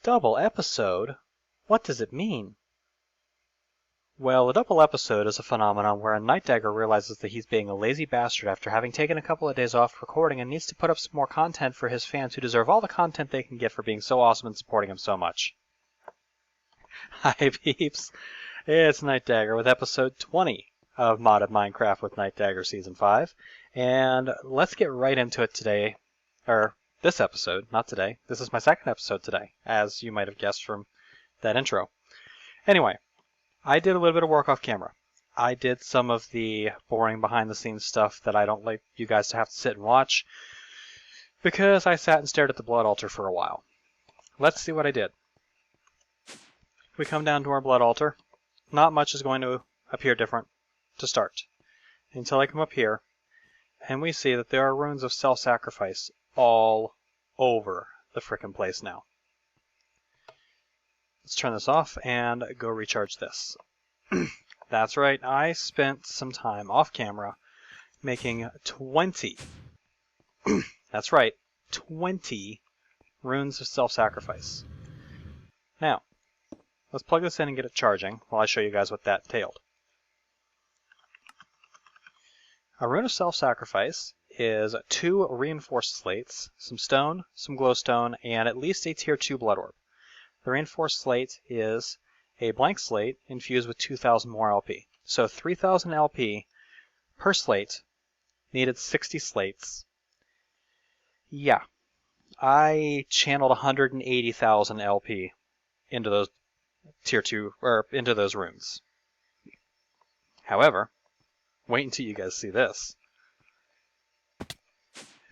Double episode? What does it mean? Well, a double episode is a phenomenon where a Nightdagger realizes that he's being a lazy bastard after having taken a couple of days off recording and needs to put up some more content for his fans who deserve all the content they can get for being so awesome and supporting him so much. Hi peeps, it's Nightdagger with episode 20 of Modded Minecraft with Nightdagger Season 5, and let's get right into it today, or this episode, not today. This is my second episode today, as you might have guessed from that intro. Anyway, I did a little bit of work off camera. I did some of the boring behind-the-scenes stuff that I don't like you guys to have to sit and watch, because I sat and stared at the blood altar for a while. Let's see what I did. We come down to our blood altar. Not much is going to appear different to start, until I come up here, and we see that there are runes of self-sacrifice all over the frickin' place now. Let's turn this off and go recharge this. That's right, I spent some time off camera making 20, that's right, 20 runes of self-sacrifice. Now, let's plug this in and get it charging while I show you guys what that entailed. A rune of self-sacrifice is 2 reinforced slates, some stone, some glowstone, and at least a tier 2 blood orb. The reinforced slate is a blank slate infused with 2,000 more LP. So 3,000 LP per slate, needed 60 slates. Yeah, I channeled 180,000 LP into those tier 2, or into those runes. However, wait until you guys see this.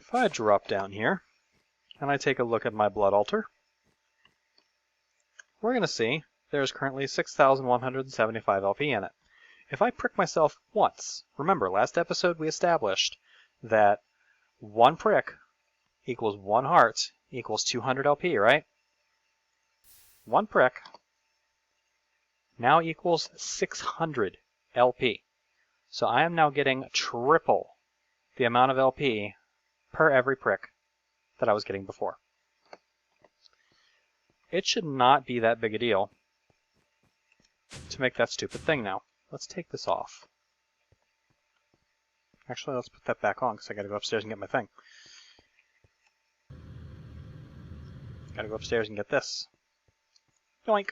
If I drop down here and I take a look at my blood altar, we're going to see there's currently 6,175 LP in it. If I prick myself once, remember last episode we established that 1 prick equals 1 heart equals 200 LP, right? 1 prick now equals 600 LP. So I am now getting triple the amount of LP per every prick that I was getting before. It should not be that big a deal to make that stupid thing now. Let's take this off. Actually, let's put that back on because I gotta go upstairs and get my thing. Gotta go upstairs and get this. Yoink!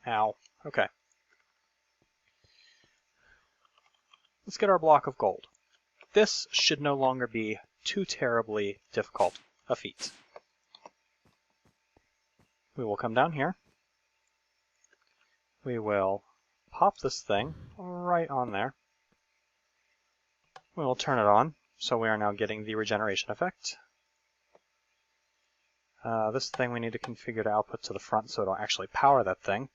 Ow. Okay. Let's get our block of gold. This should no longer be too terribly difficult a feat. We will come down here. We will pop this thing right on there. We will turn it on, so we are now getting the regeneration effect. This thing we need to configure to output to the front so it'll actually power that thing.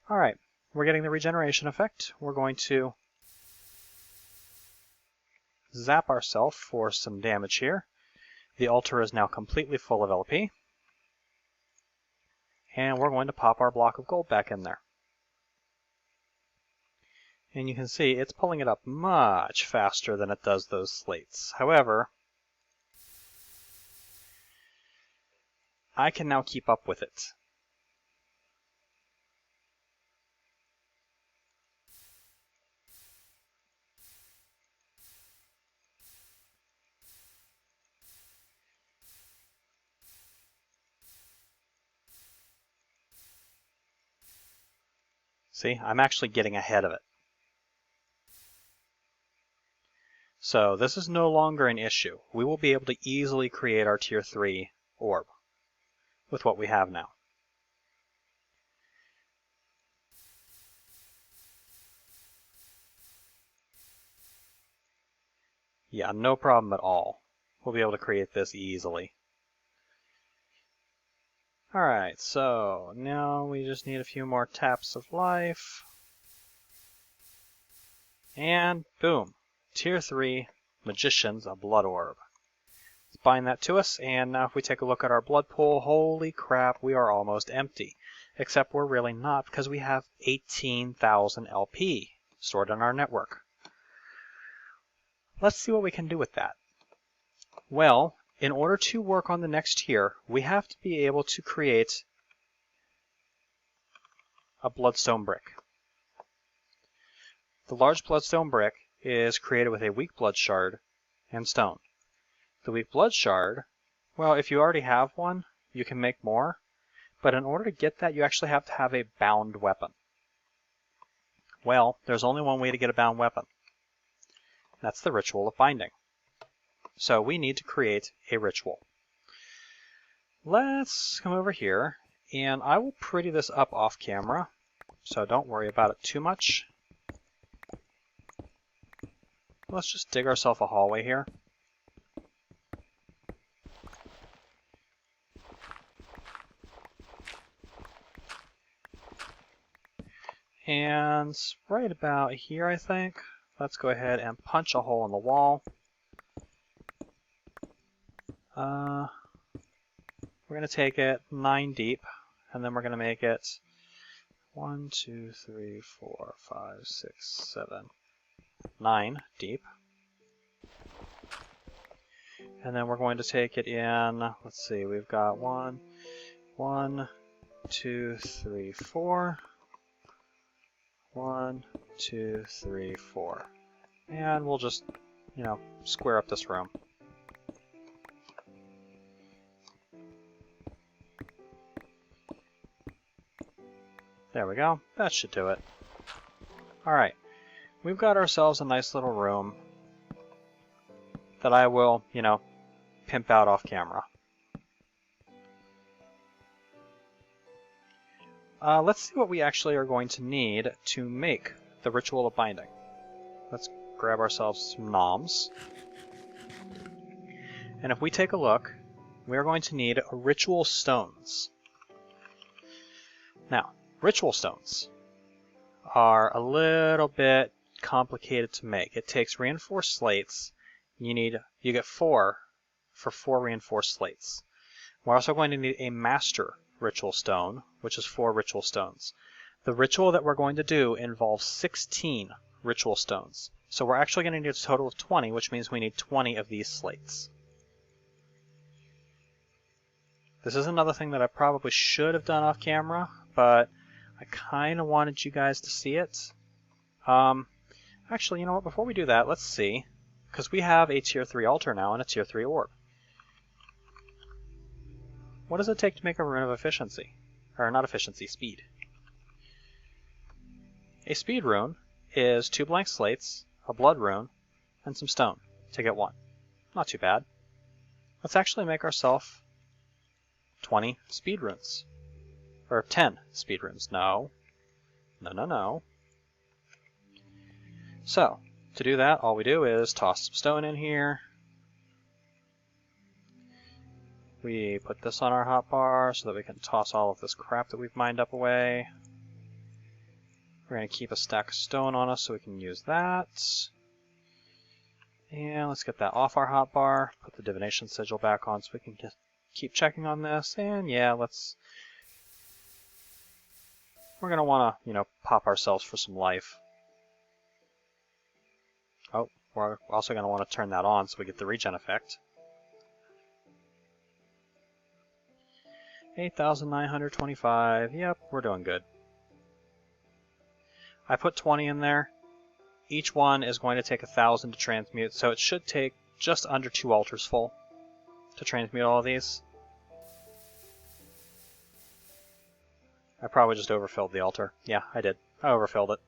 Alright, we're getting the regeneration effect. We're going to zap ourselves for some damage here. The altar is now completely full of LP. And we're going to pop our block of gold back in there. And you can see it's pulling it up much faster than it does those slates. However, I can now keep up with it. See, I'm actually getting ahead of it. So this is no longer an issue. We will be able to easily create our tier 3 orb with what we have now. Yeah, no problem at all. We'll be able to create this easily. Alright, so now we just need a few more taps of life. And boom, tier 3 Magician's Blood Orb. Let's bind that to us, and now if we take a look at our blood pool, holy crap, we are almost empty. Except we're really not, because we have 18,000 LP stored in our network. Let's see what we can do with that. Well, in order to work on the next tier, we have to be able to create a bloodstone brick. The large bloodstone brick is created with a weak blood shard and stone. The weak blood shard, well, if you already have one, you can make more, but in order to get that, you actually have to have a bound weapon. Well, there's only one way to get a bound weapon. That's the ritual of binding. So we need to create a ritual. Let's come over here, and I will pretty this up off camera, so don't worry about it too much. Let's just dig ourselves a hallway here. And right about here, I think, let's go ahead and punch a hole in the wall. We're going to take it 9 deep, and then we're going to make it 1, 2, 3, 4, 5, 6, 7, 9 deep. And then we're going to take it in, let's see, we've got 1, 2, 3, 4. 1, 2, 3, 4. And we'll just, square up this room. There we go. That should do it. Alright. We've got ourselves a nice little room that I will, pimp out off camera. Let's see what we actually are going to need to make the ritual of binding. Let's grab ourselves some noms. And if we take a look, we're going to need ritual stones. Now, ritual stones are a little bit complicated to make. It takes reinforced slates. You get 4 for 4 reinforced slates. We're also going to need a master ritual stone, which is 4 ritual stones. The ritual that we're going to do involves 16 ritual stones. So we're actually going to need a total of 20, which means we need 20 of these slates. This is another thing that I probably should have done off camera, but I kind of wanted you guys to see it. Actually, you know what? Before we do that, let's see. Because we have a tier 3 altar now and a tier 3 orb. What does it take to make a rune of efficiency? Or not efficiency, speed. A speed rune is 2 blank slates, a blood rune, and some stone to get 1. Not too bad. Let's actually make ourselves 20 speed runes. Or 10 speed runes. No. No. So, to do that, all we do is toss some stone in here. We put this on our hotbar so that we can toss all of this crap that we've mined up away. We're going to keep a stack of stone on us so we can use that. And let's get that off our hotbar. Put the divination sigil back on so we can keep checking on this. And yeah, we're going to want to, pop ourselves for some life. Oh, we're also going to want to turn that on so we get the regen effect. 8,925. Yep, we're doing good. I put 20 in there. Each one is going to take 1,000 to transmute, so it should take just under 2 altars full to transmute all of these. I probably just overfilled the altar. Yeah, I did. I overfilled it.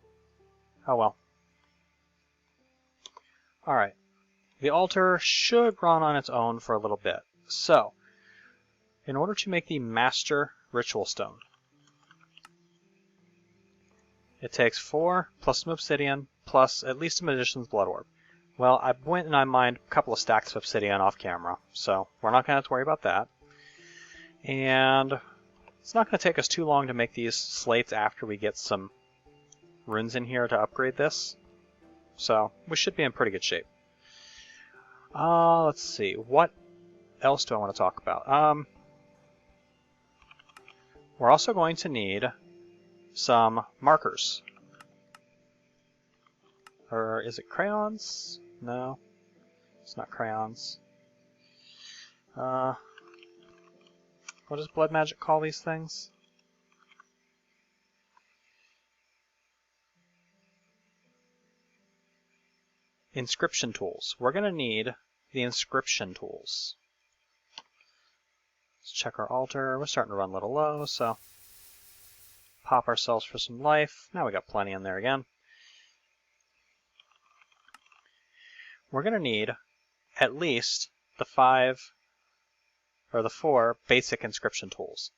Oh well. Alright. The altar should run on its own for a little bit. So, in order to make the Master Ritual Stone, it takes 4 plus some obsidian plus at least a Magician's Blood Orb. Well, I went and I mined a couple of stacks of obsidian off camera, so we're not going to have to worry about that. And it's not going to take us too long to make these slates after we get some runes in here to upgrade this. So we should be in pretty good shape. Let's see, what else do I want to talk about? We're also going to need some markers. Or is it crayons? No, it's not crayons. What does blood magic call these things? Inscription tools. We're going to need the inscription tools. Let's check our altar. We're starting to run a little low, so pop ourselves for some life. Now we got plenty in there again. We're going to need at least the 4 basic inscription tools.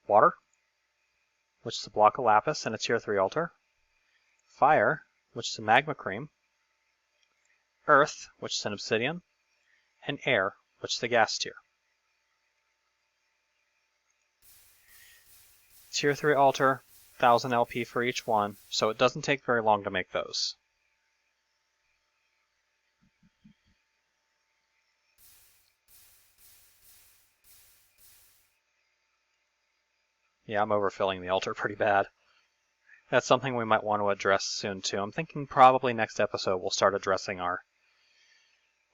Water, which is a block of lapis and a tier 3 altar. Fire, which is a magma cream. Earth, which is an obsidian. And air, which is the gas tier. Tier 3 altar, 1000 LP for each one, so it doesn't take very long to make those. Yeah, I'm overfilling the altar pretty bad. That's something we might want to address soon too. I'm thinking probably next episode we'll start addressing our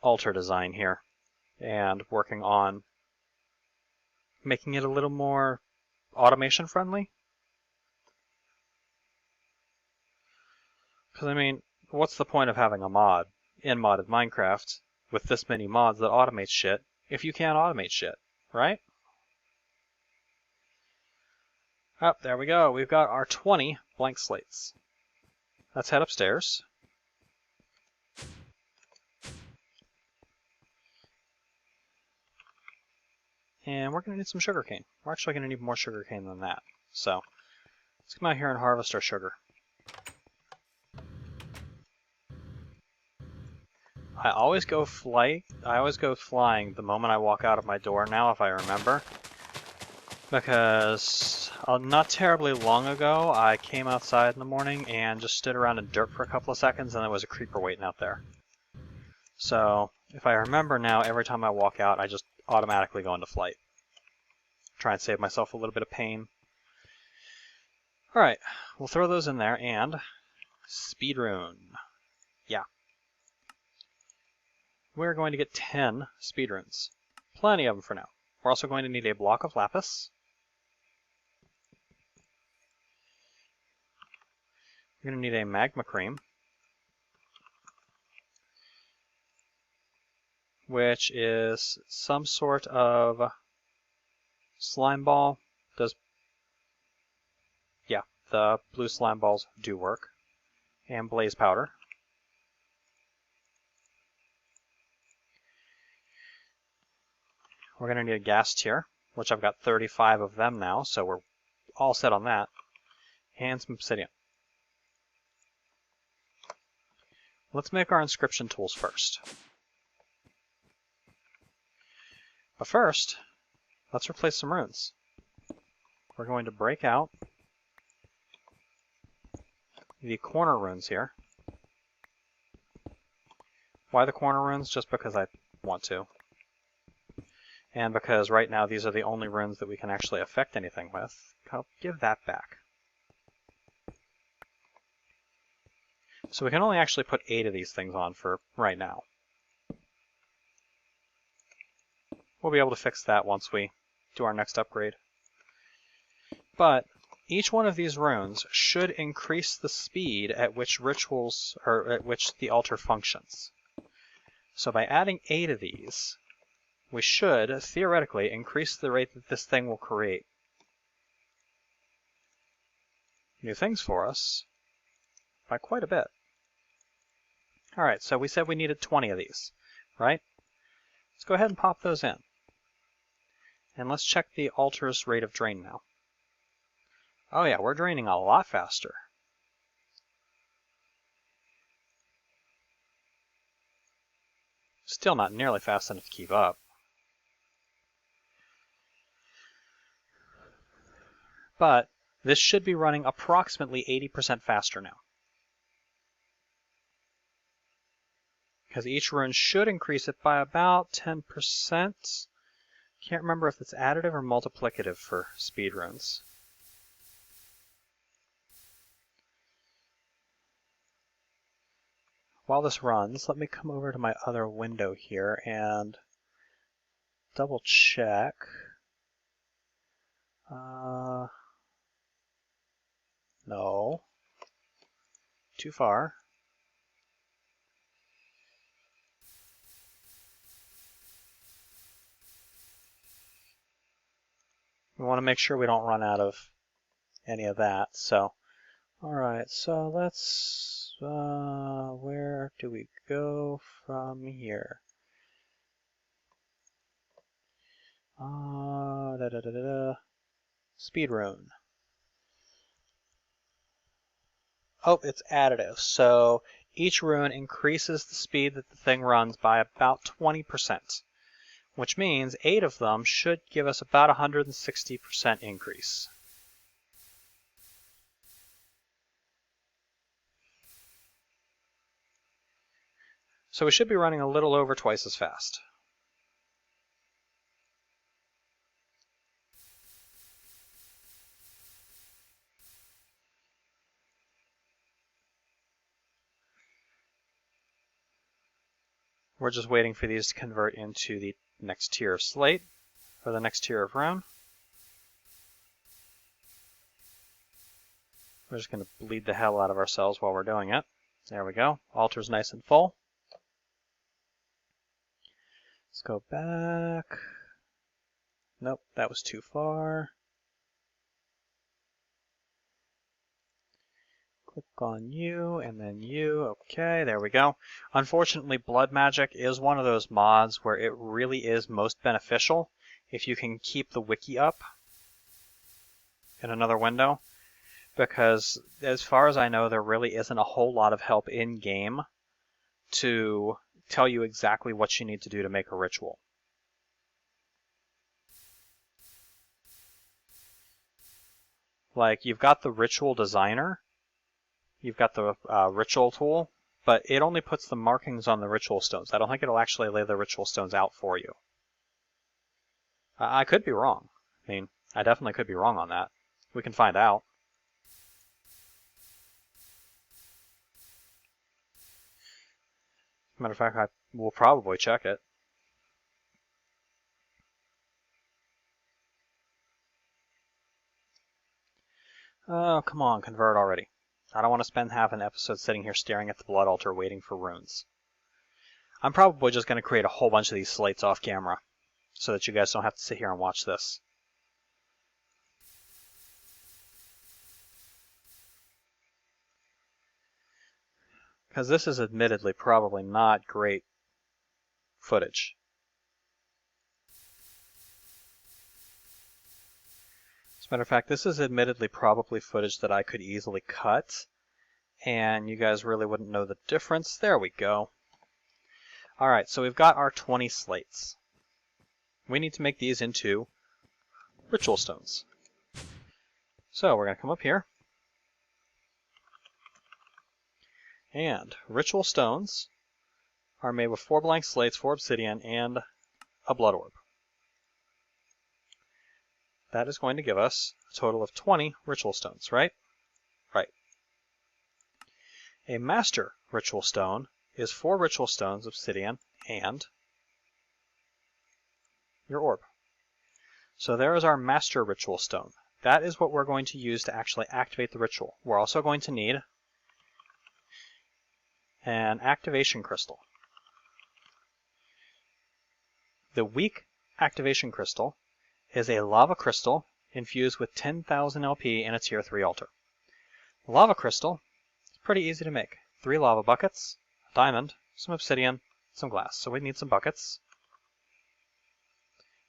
altar design here and working on making it a little more automation friendly. Because I mean, what's the point of having a mod in modded Minecraft with this many mods that automate shit if you can't automate shit, right? Oh, there we go. We've got our 20 blank slates. Let's head upstairs. And we're going to need some sugarcane. We're actually going to need more sugarcane than that. So let's come out here and harvest our sugar. I always go flying the moment I walk out of my door now, if I remember. Because not terribly long ago, I came outside in the morning and just stood around in dirt for a couple of seconds, and there was a creeper waiting out there. So if I remember now, every time I walk out, I just automatically go into flight. Try and save myself a little bit of pain. Alright, we'll throw those in there, and speed rune. Yeah. We're going to get 10 speed runes. Plenty of them for now. We're also going to need a block of lapis. We're going to need a magma cream, which is some sort of slime ball. Yeah, the blue slime balls do work. And blaze powder. We're going to need a gas tier, which I've got 35 of them now, so we're all set on that. And some obsidian. Let's make our inscription tools first. But first, let's replace some runes. We're going to break out the corner runes here. Why the corner runes? Just because I want to. And because right now these are the only runes that we can actually affect anything with. I'll give that back. So we can only actually put 8 of these things on for right now. We'll be able to fix that once we do our next upgrade. But each one of these runes should increase the speed at which the altar functions. So by adding 8 of these, we should theoretically increase the rate that this thing will create new things for us by quite a bit. Alright, so we said we needed 20 of these, right? Let's go ahead and pop those in. And let's check the altar's rate of drain now. Oh yeah, we're draining a lot faster. Still not nearly fast enough to keep up. But this should be running approximately 80% faster now. Because each rune should increase it by about 10%. Can't remember if it's additive or multiplicative for speed runes. While this runs, let me come over to my other window here and double check. No. Too far. We want to make sure we don't run out of any of that. So, alright, so let's, where do we go from here? Speed rune. Oh, it's additive. So each rune increases the speed that the thing runs by about 20%, which means 8 of them should give us about 160% increase. So we should be running a little over twice as fast. We're just waiting for these to convert into the next tier of slate, or the next tier of rune. We're just going to bleed the hell out of ourselves while we're doing it. There we go. Altar's nice and full. Let's go back. Nope, that was too far. Click on you, and then you. Okay, there we go. Unfortunately, Blood Magic is one of those mods where it really is most beneficial if you can keep the wiki up in another window, because as far as I know, there really isn't a whole lot of help in-game to tell you exactly what you need to do to make a ritual. Like, you've got the ritual designer, you've got the ritual tool, but it only puts the markings on the ritual stones. I don't think it'll actually lay the ritual stones out for you. I could be wrong. I mean, I definitely could be wrong on that. We can find out. Matter of fact, I will probably check it. Oh, come on, convert already. I don't want to spend half an episode sitting here staring at the blood altar waiting for runes. I'm probably just going to create a whole bunch of these slates off camera so that you guys don't have to sit here and watch this. Because this is admittedly probably not great footage. As a matter of fact, this is admittedly probably footage that I could easily cut, and you guys really wouldn't know the difference. There we go. Alright, so we've got our 20 slates. We need to make these into ritual stones. So we're going to come up here. And ritual stones are made with 4 blank slates, 4 obsidian, and a blood orb. That is going to give us a total of 20 ritual stones, right? Right. A master ritual stone is 4 ritual stones, obsidian, and your orb. So there is our master ritual stone. That is what we're going to use to actually activate the ritual. We're also going to need an activation crystal. The weak activation crystal is a lava crystal infused with 10,000 LP in a tier 3 altar. The lava crystal is pretty easy to make. 3 lava buckets, a diamond, some obsidian, some glass. So we need some buckets,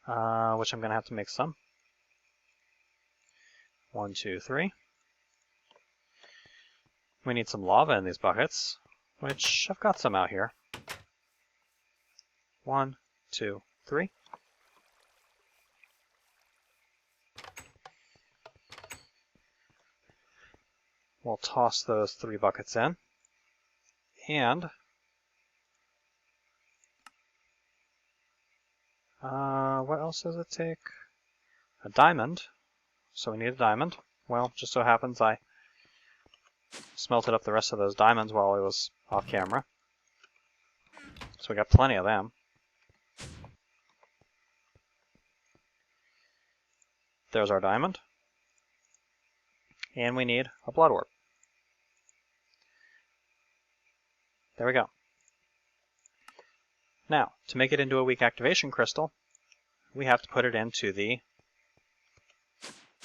which I'm going to have to make some. 1, 2, 3. We need some lava in these buckets, which I've got some out here. 1, 2, 3. We'll toss those 3 buckets in. And what else does it take? A diamond. So we need a diamond. Well, just so happens I smelted up the rest of those diamonds while I was off camera. So we got plenty of them. There's our diamond. And we need a blood orb. There we go. Now, to make it into a weak activation crystal, we have to put it into the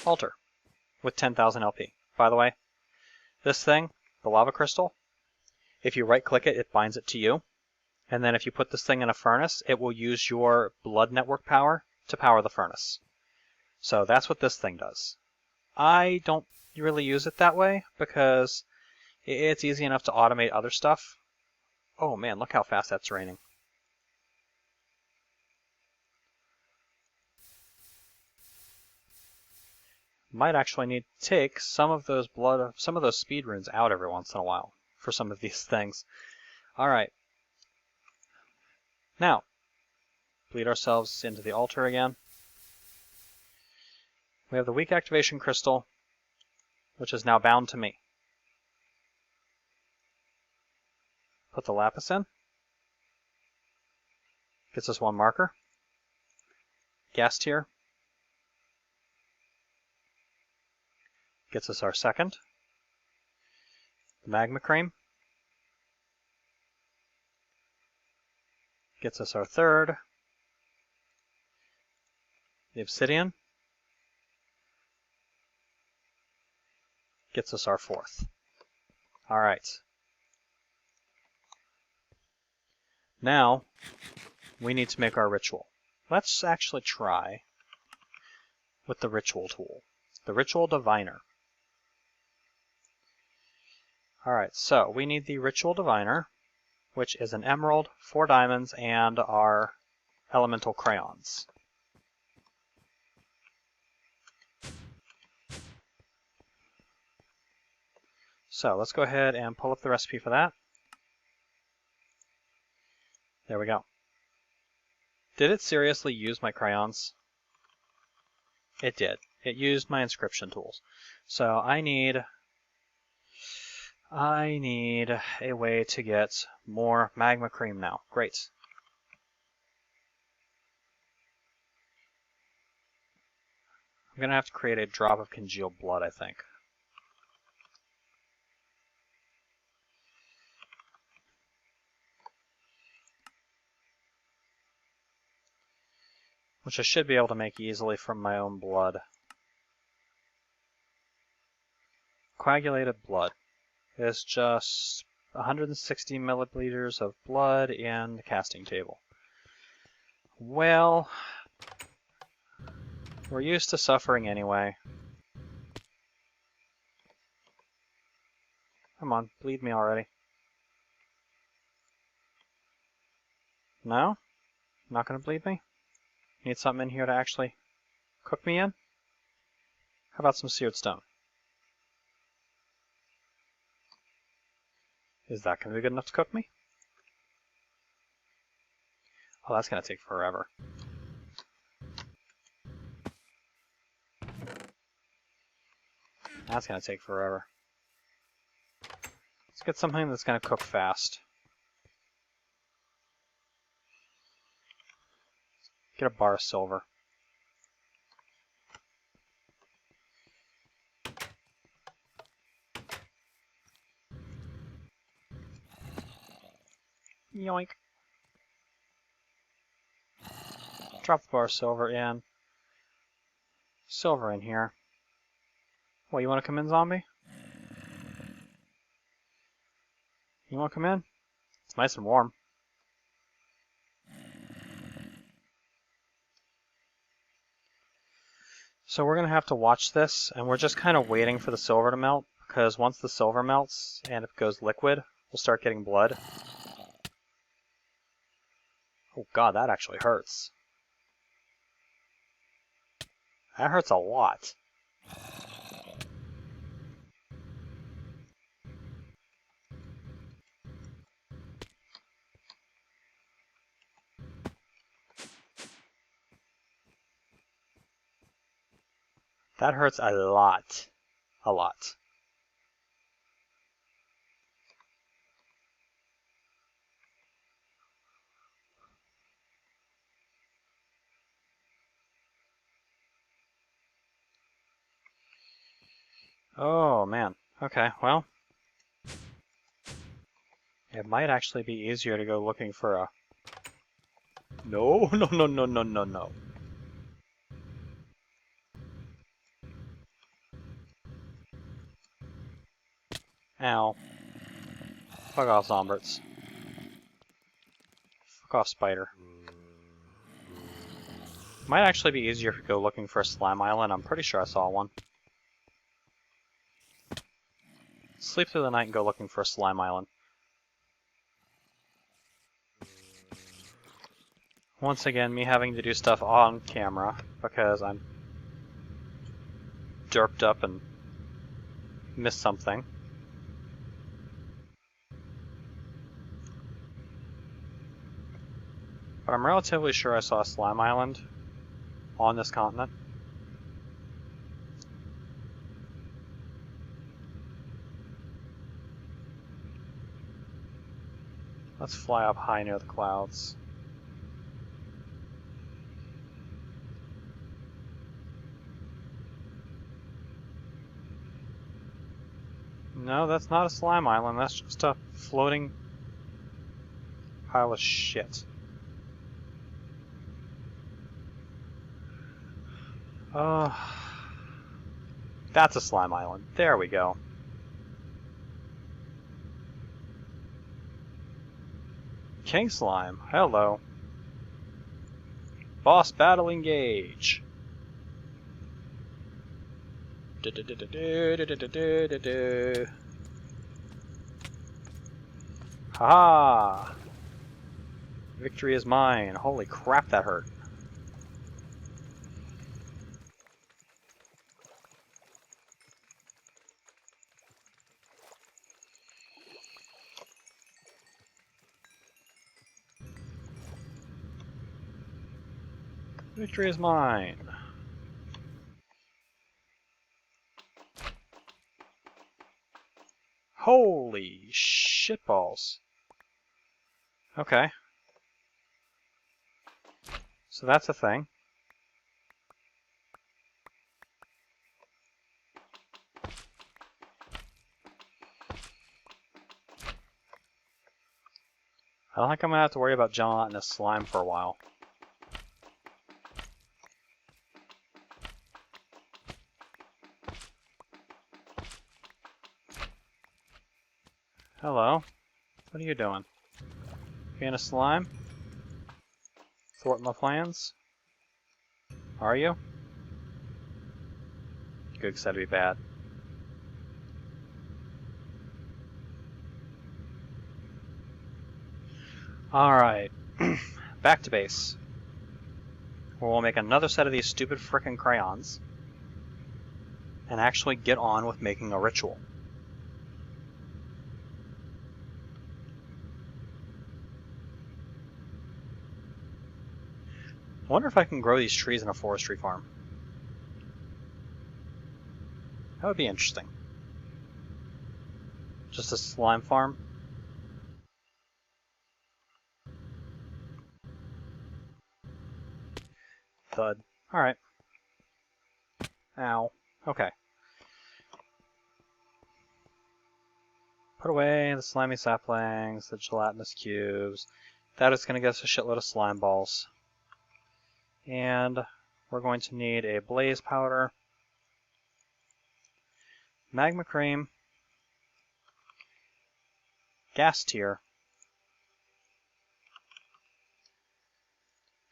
altar with 10,000 LP. By the way, this thing, the lava crystal, if you right-click it, it binds it to you. And then if you put this thing in a furnace, it will use your blood network power to power the furnace. So that's what this thing does. I don't really use it that way because it's easy enough to automate other stuff. Oh man, look how fast that's raining. Might actually need to take some of those speed runes out every once in a while for some of these things. Alright. Now, bleed ourselves into the altar again. We have the weak activation crystal, which is now bound to me. Put the lapis in. Gets us one marker. Gas tier. Gets us our second. The magma cream. Gets us our third. The obsidian. Gets us our fourth. Alright. Now, we need to make our ritual. Let's actually try with the ritual tool. The ritual diviner. Alright, so we need the ritual diviner, which is an emerald, 4 diamonds, and our elemental crayons. So let's go ahead and pull up the recipe for that. There we go. Did it seriously use my crayons? It did. It used my inscription tools. So I need a way to get more magma cream now. Great. I'm going to have to create a drop of congealed blood, I think. Which I should be able to make easily from my own blood. Coagulated blood is just 160 milliliters of blood in the casting table. Well, we're used to suffering anyway. Come on, bleed me already. No? Not gonna bleed me? Need something in here to actually cook me in? How about some seared stone? Is that gonna be good enough to cook me? Oh, that's gonna take forever. That's gonna take forever. Let's get something that's gonna cook fast. Get a bar of silver. Yoink. Drop the bar of silver in. Silver in here. What, you want to come in, zombie? You want to come in? It's nice and warm. So we're going to have to watch this, and we're just kind of waiting for the silver to melt, because once the silver melts and it goes liquid, we'll start getting blood. Oh god, that actually hurts. That hurts a lot. That hurts a lot. A lot. Oh, man. Okay, well. It might actually be easier to go looking for a... No, no, no, no, no, no, no. Ow. Fuck off, Zomberts. Fuck off, Spider. Might actually be easier if we go looking for a slime island. I'm pretty sure I saw one. Sleep through the night and go looking for a slime island. Once again, me having to do stuff on camera because I'm derped up and missed something. But I'm relatively sure I saw a slime island on this continent. Let's fly up high near the clouds. No, that's not a slime island. That's just a floating pile of shit. That's a slime island. There we go. King Slime, hello. Boss battle engage. Haha! Victory is mine. Holy crap, that hurt. Victory is mine. Holy shitballs. Okay. So that's a thing. I don't think I'm gonna have to worry about gelatinous slime for a while. Hello. What are you doing? Being a slime? Thwart my plans? Are you? Good, 'cause that'd be bad. Alright. Back to base. Where we'll make another set of these stupid frickin' crayons. And actually get on with making a ritual. I wonder if I can grow these trees in a forestry farm. That would be interesting. Just a slime farm? Thud. Alright. Ow. Okay. Put away the slimy saplings, the gelatinous cubes. That is going to get us a shitload of slime balls. And we're going to need a blaze powder, magma cream, gas tier,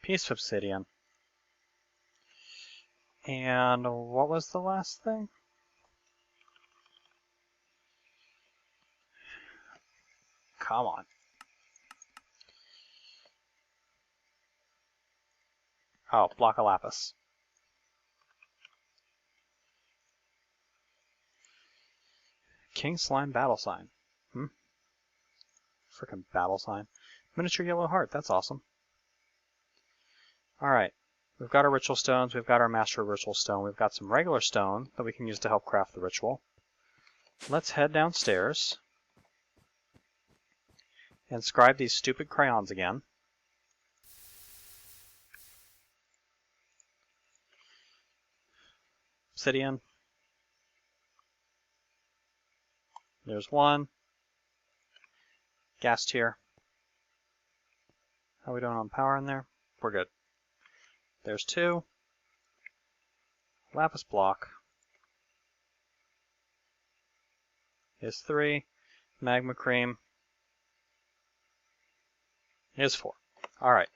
piece of obsidian, and what was the last thing? Come on. Oh, block of lapis. King Slime battle sign. Frickin' battle sign. Miniature yellow heart, that's awesome. Alright, we've got our ritual stones, we've got our master ritual stone, we've got some regular stone that we can use to help craft the ritual. Let's head downstairs and scribe these stupid crayons again. Obsidian. There's one. Gas tier. How are we doing on power in there? We're good. There's two. Lapis block is 3. Magma cream is 4. All right.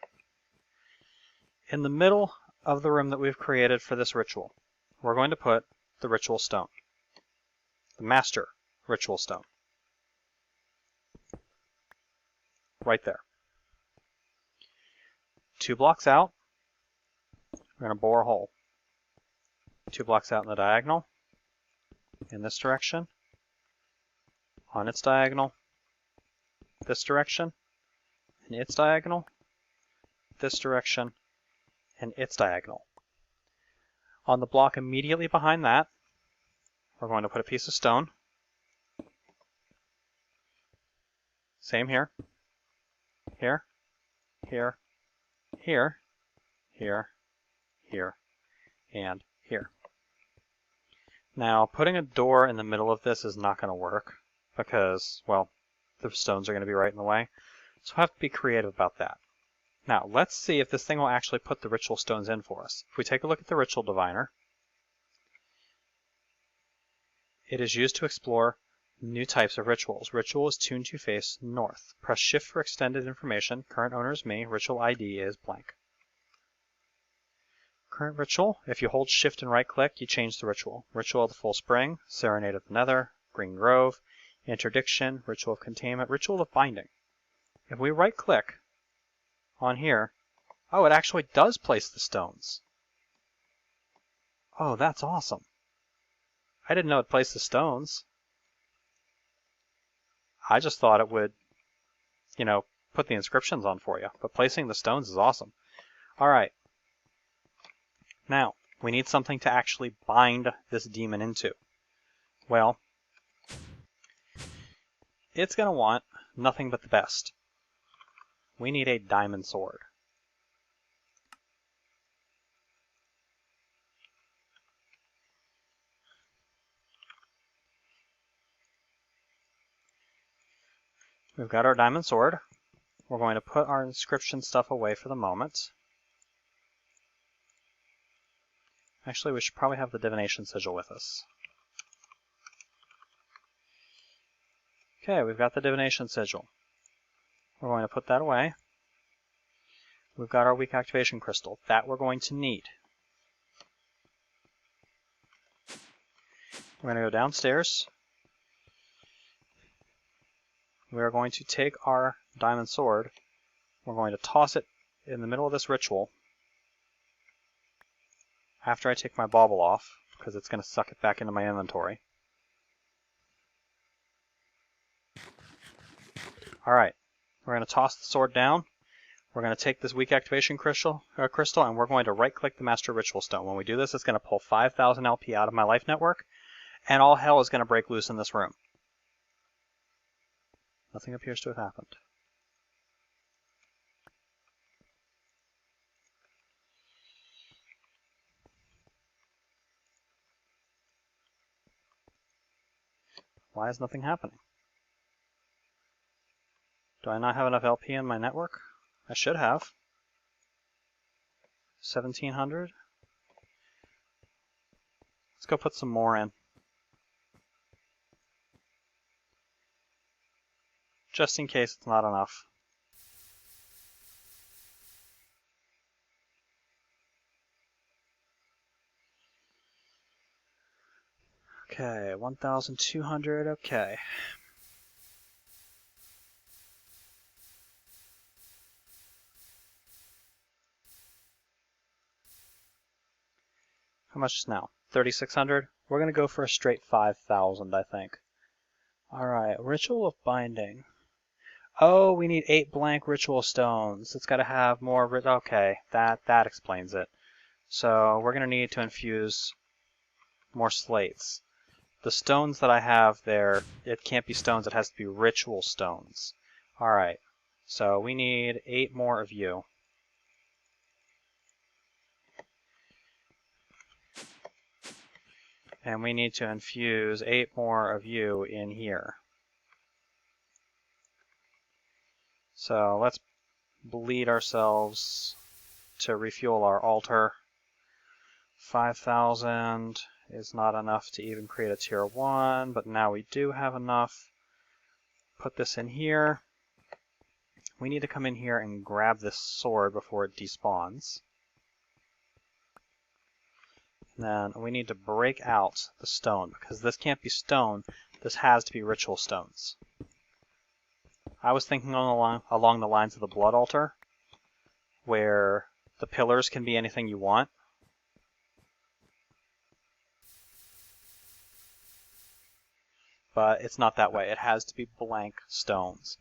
In the middle of the room that we've created for this ritual, we're going to put the ritual stone, the master ritual stone, right there. 2 blocks out, we're going to bore a hole. 2 blocks out in the diagonal, in this direction, on its diagonal, this direction, in its diagonal, this direction, and its diagonal. On the block immediately behind that, we're going to put a piece of stone. Same here, here, here, here, here, here, and here. Now, putting a door in the middle of this is not going to work because, well, the stones are going to be right in the way. So we'll have to be creative about that. Now, let's see if this thing will actually put the ritual stones in for us. If we take a look at the ritual diviner, it is used to explore new types of rituals. Ritual is tuned to face north. Press shift for extended information. Current owner is me. Ritual ID is blank. Current ritual, if you hold shift and right click, you change the ritual. Ritual of the Full Spring, Serenade of the Nether, Green Grove, Interdiction, Ritual of Containment, Ritual of Binding. If we right click on here, oh, it actually does place the stones. Oh, that's awesome. I didn't know it placed the stones. I just thought it would, put the inscriptions on for you. But placing the stones is awesome. All right. Now, we need something to actually bind this demon into. Well, it's going to want nothing but the best. We need a diamond sword. We've got our diamond sword. We're going to put our inscription stuff away for the moment. Actually, we should probably have the divination sigil with us. Okay, we've got the divination sigil. We're going to put that away. We've got our weak activation crystal. That we're going to need. We're going to go downstairs. We are going to take our diamond sword. We're going to toss it in the middle of this ritual after I take my bauble off, because it's going to suck it back into my inventory. Alright, we're going to toss the sword down. We're going to take this weak activation crystal, and we're going to right-click the Master Ritual Stone. When we do this, it's going to pull 5,000 LP out of my life network, and all hell is going to break loose in this room. Nothing appears to have happened. Why is nothing happening? Do I not have enough LP in my network? I should have. 1,700. Let's go put some more in. Just in case it's not enough. Okay, 1,200, okay. How much is now? 3,600? We're going to go for a straight 5,000, I think. Alright, Ritual of Binding. Oh, we need 8 blank ritual stones. It's got to have more... Okay, that explains it. So we're going to need to infuse more slates. The stones that I have there, it can't be stones, it has to be ritual stones. Alright, so we need 8 more of you. And we need to infuse 8 more of you in here. So let's bleed ourselves to refuel our altar. 5,000 is not enough to even create a tier 1, but now we do have enough. Put this in here. We need to come in here and grab this sword before it despawns. Then we need to break out the stone, because this can't be stone, this has to be ritual stones. I was thinking along the lines of the blood altar, where the pillars can be anything you want. But it's not that way, it has to be blank stones.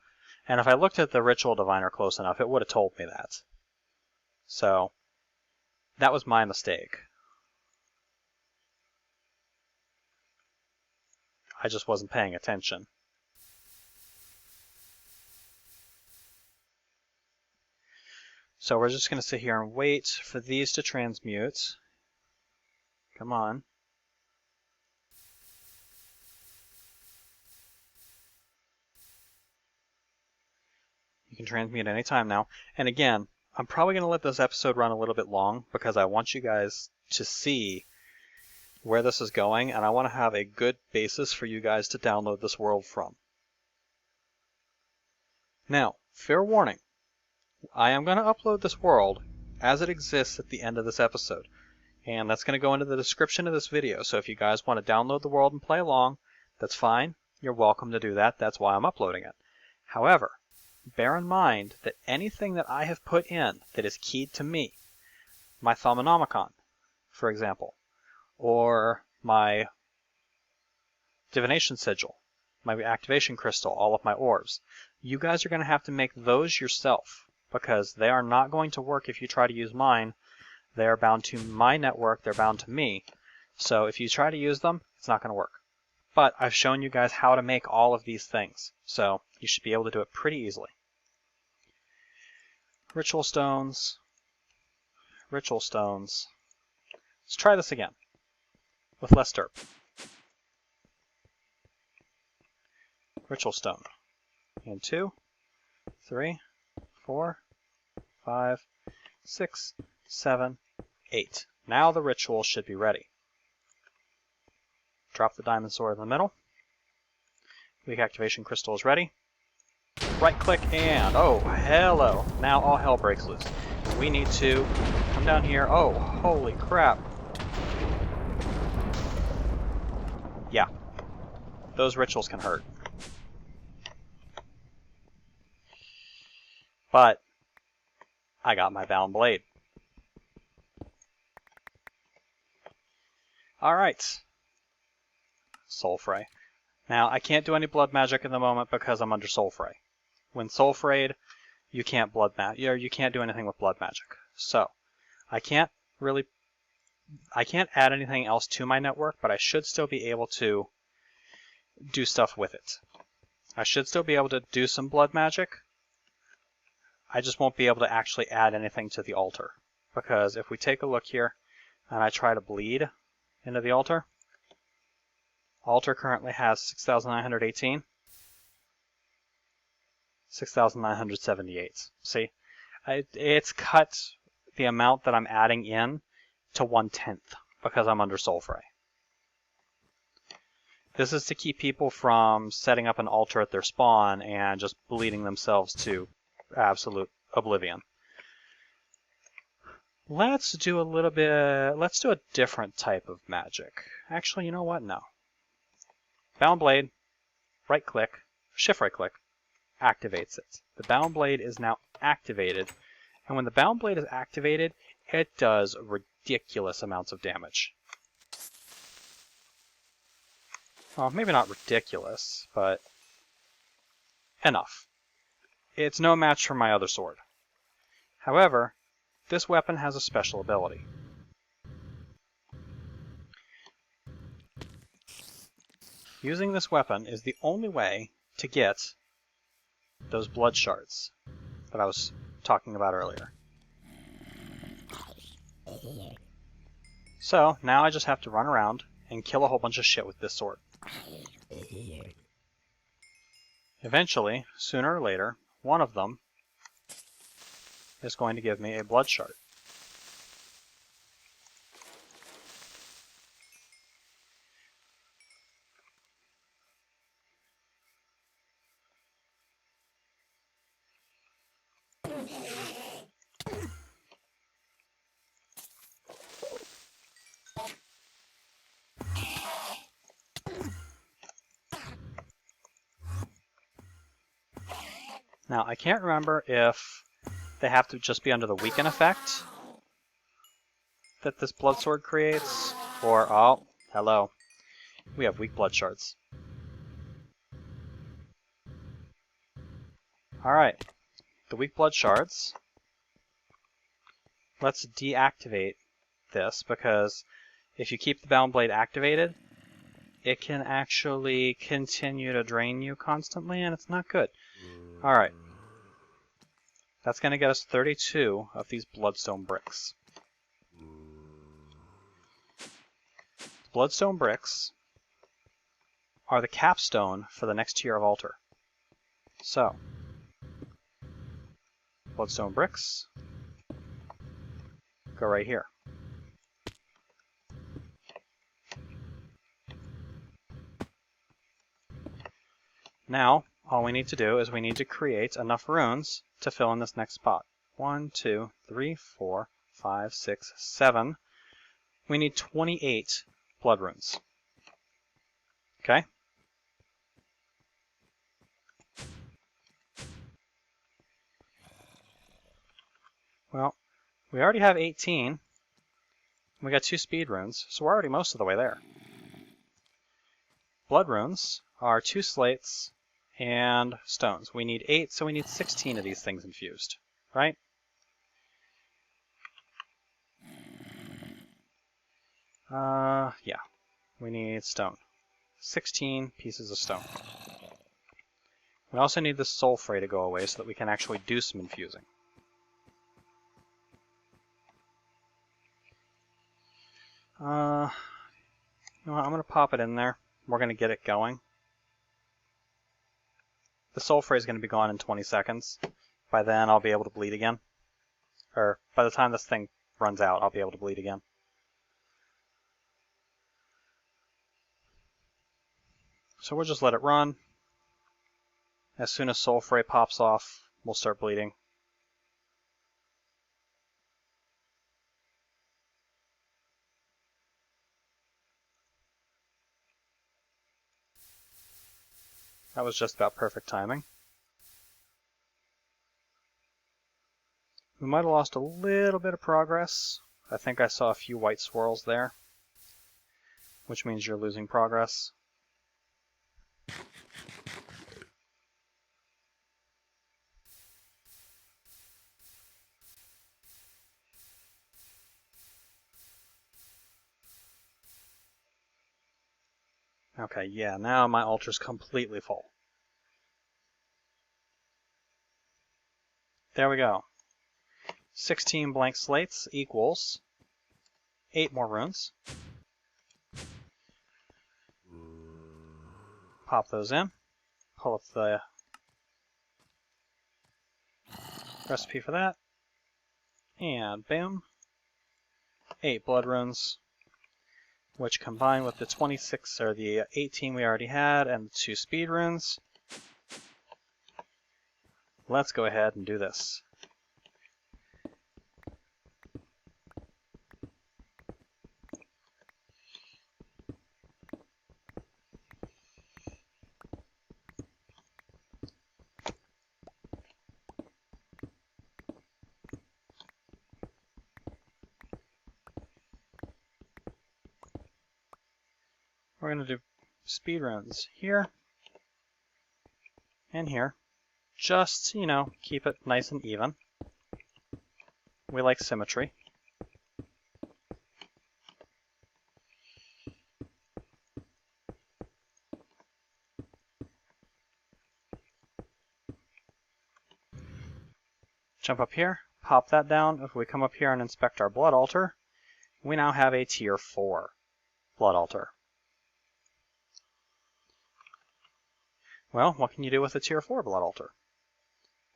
And if I looked at the ritual diviner close enough, it would have told me that. So, that was my mistake. I just wasn't paying attention. So we're just going to sit here and wait for these to transmute. Come on. You can transmute any time now. And again, I'm probably going to let this episode run a little bit long because I want you guys to see where this is going, and I want to have a good basis for you guys to download this world from. Now, fair warning, I am going to upload this world as it exists at the end of this episode, and that's going to go into the description of this video, so if you guys want to download the world and play along, that's fine. You're welcome to do that. That's why I'm uploading it. However, bear in mind that anything that I have put in that is keyed to me, my Thaumonomicon, for example, or my divination sigil, my activation crystal, all of my orbs, you guys are going to have to make those yourself, because they are not going to work if you try to use mine. They are bound to my network, they're bound to me, so if you try to use them, it's not going to work. But I've shown you guys how to make all of these things, so you should be able to do it pretty easily. Ritual stones. Ritual stones. Let's try this again with less derp. Ritual stone. And 2, 3, 4, 5, 6, 7, 8. Now the ritual should be ready. Drop the diamond sword in the middle. Weak activation crystal is ready. Right click and, oh, hello. Now all hell breaks loose. We need to come down here. Oh, holy crap. Yeah, those rituals can hurt. But I got my bound blade. Alright. Soul Fray. Now, I can't do any blood magic in the moment because I'm under Soul Fray. When Soul Frayed, you can't you can't do anything with blood magic. So, I can't add anything else to my network, but I should still be able to do stuff with it. I should still be able to do some blood magic. I just won't be able to actually add anything to the altar. Because if we take a look here, and I try to bleed into the altar currently has 6,918. 6,978. See? It's cut the amount that I'm adding in to 1/10 because I'm under Soul Fray. This is to keep people from setting up an altar at their spawn and just bleeding themselves to absolute oblivion. Let's do a different type of magic. Actually, you know what? No. Bound blade, right click, shift right click, activates it. The bound blade is now activated, and when the bound blade is activated, it does ridiculous amounts of damage. Well, maybe not ridiculous, but enough. It's no match for my other sword. However, this weapon has a special ability. Using this weapon is the only way to get those blood shards that I was talking about earlier. So, now I just have to run around and kill a whole bunch of shit with this sword. Eventually, sooner or later, one of them is going to give me a blood shard. Now, I can't remember if they have to just be under the weaken effect that this blood sword creates, or, oh, hello, we have weak blood shards. Alright, the weak blood shards. Let's deactivate this, because if you keep the Bound Blade activated, it can actually continue to drain you constantly, and it's not good. Alright. That's going to get us 32 of these bloodstone bricks. Bloodstone bricks are the capstone for the next tier of altar. So, bloodstone bricks go right here. Now, all we need to do is we need to create enough runes to fill in this next spot. 1, 2, 3, 4, 5, 6, 7. We need 28 blood runes. Okay? Well, we already have 18. We got 2 speed runes, so we're already most of the way there. Blood runes are 2 slates and stones. We need 8, so we need 16 of these things infused, right? Yeah. We need stone. 16 pieces of stone. We also need the soul fray to go away so that we can actually do some infusing. You know what, I'm going to pop it in there. We're going to get it going. The soul fray is going to be gone in 20 seconds. By then, I'll be able to bleed again. Or, by the time this thing runs out, I'll be able to bleed again. So we'll just let it run. As soon as soul fray pops off, we'll start bleeding. That was just about perfect timing. We might have lost a little bit of progress. I think I saw a few white swirls there, which means you're losing progress. Okay, yeah, now my altar's completely full. There we go. 16 blank slates equals 8 more runes. Pop those in. Pull up the recipe for that. And boom. 8 blood runes, which combine with the 26 or the 18 we already had and the 2 speed runes. Let's go ahead and do this. We're going to do speed runs here and here. Just, you know, keep it nice and even. We like symmetry. Jump up here, pop that down. If we come up here and inspect our blood altar, we now have a tier 4 blood altar. Well, what can you do with a tier 4 blood altar?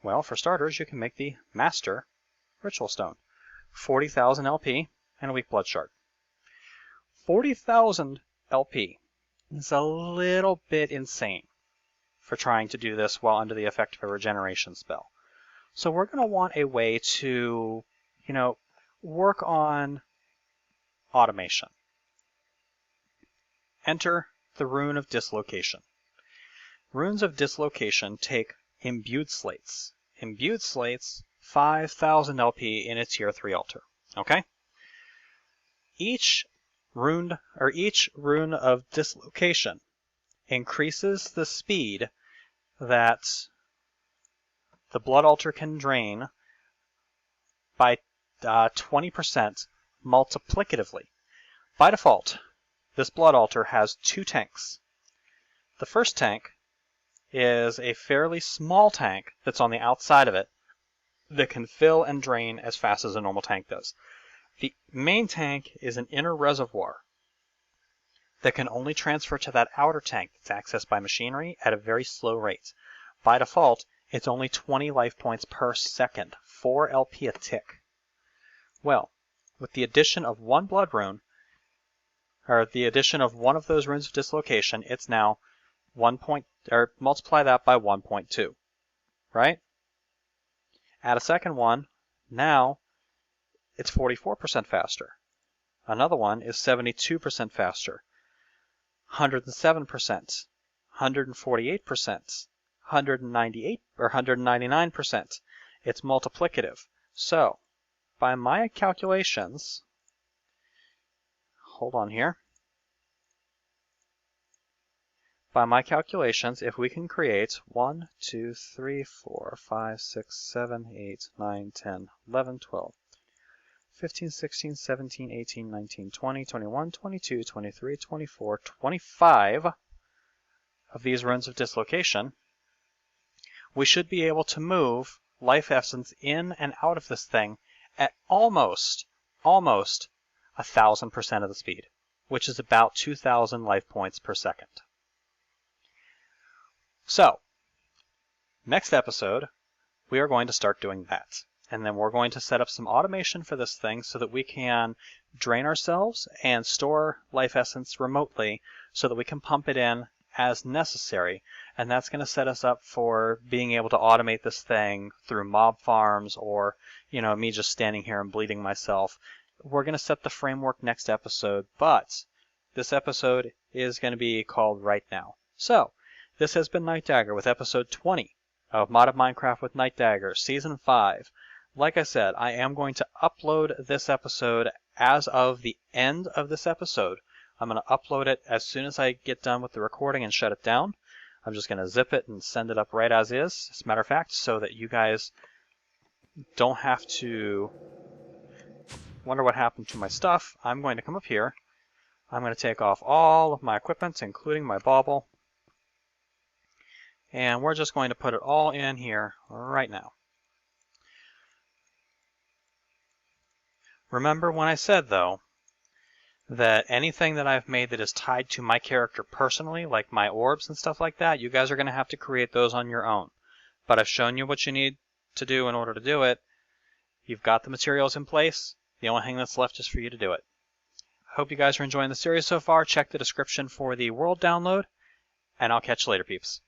Well, for starters, you can make the master Ritual Stone. 40,000 LP and a weak blood shard. 40,000 LP is a little bit insane for trying to do this while under the effect of a regeneration spell. So we're going to want a way to, work on automation. Enter the Rune of Dislocation. Runes of Dislocation take imbued slates. Imbued slates, 5,000 LP in a tier 3 altar. Okay? Each rune of dislocation increases the speed that the blood altar can drain by 20% multiplicatively. By default, this blood altar has 2 tanks. The first tank is a fairly small tank that's on the outside of it that can fill and drain as fast as a normal tank does. The main tank is an inner reservoir that can only transfer to that outer tank that's accessed by machinery at a very slow rate. By default, it's only 20 life points per second, 4 LP a tick. Well, with the addition of one blood rune, or the addition of one of those runes of dislocation, it's now multiply that by 1.2, right? Add a second one, now it's 44% faster. Another one is 72% faster, 107%, 148%, 198 or 199%. It's multiplicative. So, by my calculations, hold on here. By my calculations, if we can create 1, 2, 3, 4, 5, 6, 7, 8, 9, 10, 11, 12, 15, 16, 17, 18, 19, 20, 21, 22, 23, 24, 25 of these runes of dislocation, we should be able to move life essence in and out of this thing at almost 1,000% of the speed, which is about 2,000 life points per second. So, next episode, we are going to start doing that. And then we're going to set up some automation for this thing so that we can drain ourselves and store life essence remotely so that we can pump it in as necessary. And that's going to set us up for being able to automate this thing through mob farms or, me just standing here and bleeding myself. We're going to set the framework next episode, but this episode is going to be called Right Now. So, this has been Nightdagger with episode 20 of Modded Minecraft with Nightdagger, Season 5. Like I said, I am going to upload this episode as of the end of this episode. I'm going to upload it as soon as I get done with the recording and shut it down. I'm just going to zip it and send it up right as is, as a matter of fact, so that you guys don't have to wonder what happened to my stuff. I'm going to come up here. I'm going to take off all of my equipment, including my bauble. And we're just going to put it all in here right now. Remember when I said, though, that anything that I've made that is tied to my character personally, like my orbs and stuff like that, you guys are going to have to create those on your own. But I've shown you what you need to do in order to do it. You've got the materials in place. The only thing that's left is for you to do it. I hope you guys are enjoying the series so far. Check the description for the world download, and I'll catch you later, peeps.